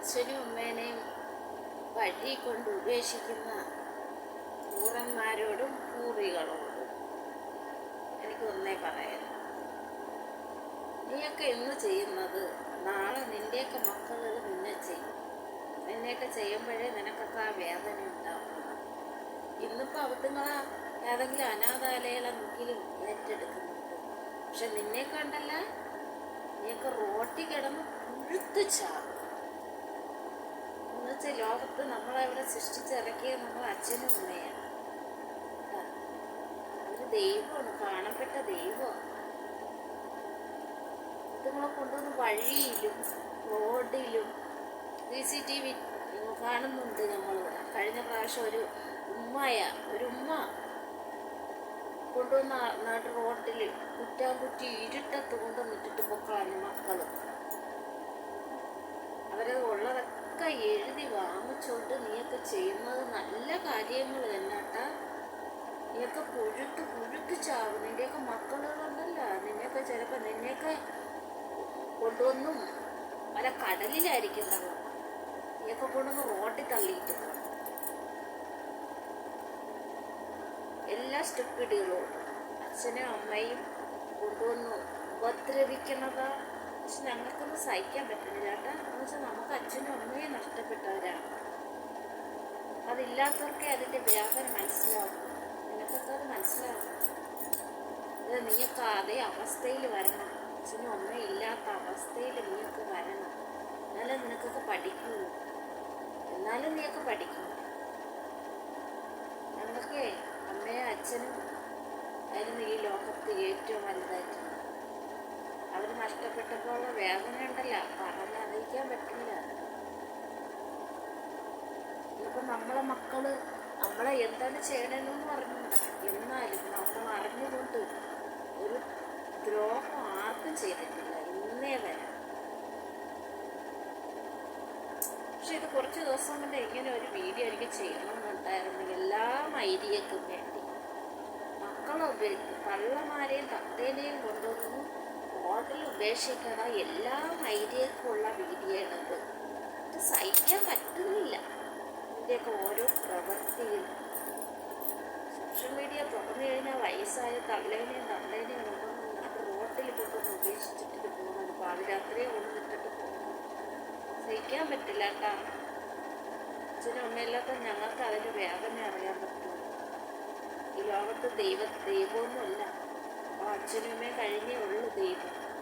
അച്ഛനും അമ്മേനെയും വഴി കൊണ്ട് ഉപേക്ഷിക്കുന്ന കൂറന്മാരോടും കൂറികളോടും എനിക്കൊന്നേ പറയാം. നീയൊക്കെ ഇന്ന് ചെയ്യുന്നത് നാളെ നിൻ്റെയൊക്കെ മക്കൾ നിന്നെ ചെയ്യും. നിന്നെയൊക്കെ ചെയ്യുമ്പോഴേ നിനക്കൊക്കെ ആ വേദന ഉണ്ടാവുന്നത്. ഇന്നിപ്പോൾ അബദ്ധങ്ങളാ ഏതെങ്കിലും അനാഥാലയമെങ്കിലും ഏറ്റെടുക്കുന്നുണ്ട്. പക്ഷെ നിന്നെ കണ്ടല്ല, നീയൊക്കെ റോട്ടിൽ കിടന്ന് പുഴുത്ത് ചാവും. എന്നുവെച്ചാൽ ലോകത്ത് നമ്മളവിടെ സൃഷ്ടിച്ചിറക്കിയത് നമ്മൾ അച്ഛനും അമ്മയാണ്. ഒരു ദൈവമാണ്, കാണപ്പെട്ട ദൈവമാണ്. ഇതുങ്ങളെ കൊണ്ടുവന്ന് വഴിയിലും റോഡിലും CCTV കാണുന്നുണ്ട് നമ്മളിവിടെ. കഴിഞ്ഞ പ്രാവശ്യം ഒരു ഉമ്മ കൊണ്ടുവന്ന നാട്ടു റോട്ടിൽ കുറ്റാകുറ്റി ഇരുട്ടത്ത് കൊണ്ടുവന്നിട്ടിട്ട് പൊക്കളാണ് മക്കള്. അവരത് ഉള്ളതൊക്കെ എഴുതി വാങ്ങിച്ചോണ്ട് നീയൊക്കെ ചെയ്യുന്നത് നല്ല കാര്യങ്ങൾ തന്നെട്ടാ. നീയൊക്കെ പുഴുത്ത് ചാവും. നിൻ്റെയൊക്കെ മക്കളുണ്ടല്ല, നിന്നെയൊക്കെ ചിലപ്പോൾ നിന്നെയൊക്കെ കൊണ്ടുവന്നും പല കടലിലായിരിക്കും നീയൊക്കെ കൊണ്ടുവന്ന് റോട്ടിൽ തള്ളിയിട്ട് പോകും. എല്ലാ സ്റ്റുപ്പിഡുകളും അച്ഛനും അമ്മയും കൊണ്ടുവന്ന് ഉപദ്രവിക്കണതാ. പക്ഷെ ഞങ്ങൾക്കൊന്നും സഹിക്കാൻ പറ്റുന്നില്ല ചേട്ടാ. എന്ന് വെച്ചാൽ നമുക്ക് അച്ഛനും അമ്മയും നഷ്ടപ്പെട്ടവരാണ്. അതില്ലാത്തവർക്കേ അതിൻ്റെ വ്യാപന മനസ്സിലാവും. നിനക്കൊക്കെ അത് മനസ്സിലാവും. അത് നീയൊക്കെ അതേ അവസ്ഥയിൽ വരണം. അച്ഛനും അമ്മയും ഇല്ലാത്ത അവസ്ഥയിൽ നീയൊക്കെ വരണം. എന്നാലും നിനക്കൊക്കെ പഠിക്കുള്ളൂ. എന്നാലും നീയൊക്കെ പഠിക്കും. ഞങ്ങൾക്ക് അമ്മയും അച്ഛനും ആയിരുന്നു ഈ ലോകത്ത് ഏറ്റവും വലുതായിട്ട്. അവർ നഷ്ടപ്പെട്ടപ്പോൾ വേദന ഉണ്ടല്ലോ, പറഞ്ഞറിയിക്കാൻ പറ്റില്ല. ഇപ്പം നമ്മളെ മക്കള് നമ്മളെ എന്താണ് ചെയ്യണമെന്ന് പറഞ്ഞില്ല. എന്നാലും നമ്മൾ അറിഞ്ഞുകൊണ്ട് ഒരു ദ്രോഹം ആർക്കും ചെയ്തിട്ടില്ല ഇന്നേ വരെ. പക്ഷെ ഇത് കുറച്ച് ദിവസം കൊണ്ട് ഇങ്ങനെ ഒരു വീഡിയോ എനിക്ക് ചെയ്യണമെന്നുണ്ടായിരുന്നു. എല്ലാ ഐഡിയക്കും വേണ്ടി കള്ളന്മാരെയും തത്തേനെയും കൊണ്ടുവന്ന് റോഡിൽ ഉപേക്ഷിക്കണ എല്ലാ ഐഡിയക്കുള്ള വീഡിയോ ആണിത്. ഇത് സഹിക്കാൻ പറ്റുന്നില്ല. ഇതിൻ്റെയൊക്കെ ഓരോ പ്രവൃത്തിയും സോഷ്യൽ മീഡിയ തുറന്നു കഴിഞ്ഞാൽ വയസ്സായ തള്ളേനെയും കൊണ്ടുവന്ന് റോഡിൽ കൊണ്ടുവന്ന് ഉപേക്ഷിച്ചിട്ട് പോകുന്നത്, പാതിരാത്രിയെ കൊണ്ടുവന്നിട്ടിട്ട് പോകുന്നത് സഹിക്കാൻ പറ്റില്ല കേട്ടാ. അച്ഛനും അമ്മയില്ലാത്ത ഞങ്ങൾക്ക് അതിൻ്റെ വേദന അറിയാൻ പറ്റും. ഈ ലോകത്ത് ദൈവമൊന്നുമല്ല. അപ്പോൾ അച്ഛനും അമ്മയും കഴിഞ്ഞേ ഉള്ളൂ ദൈവം.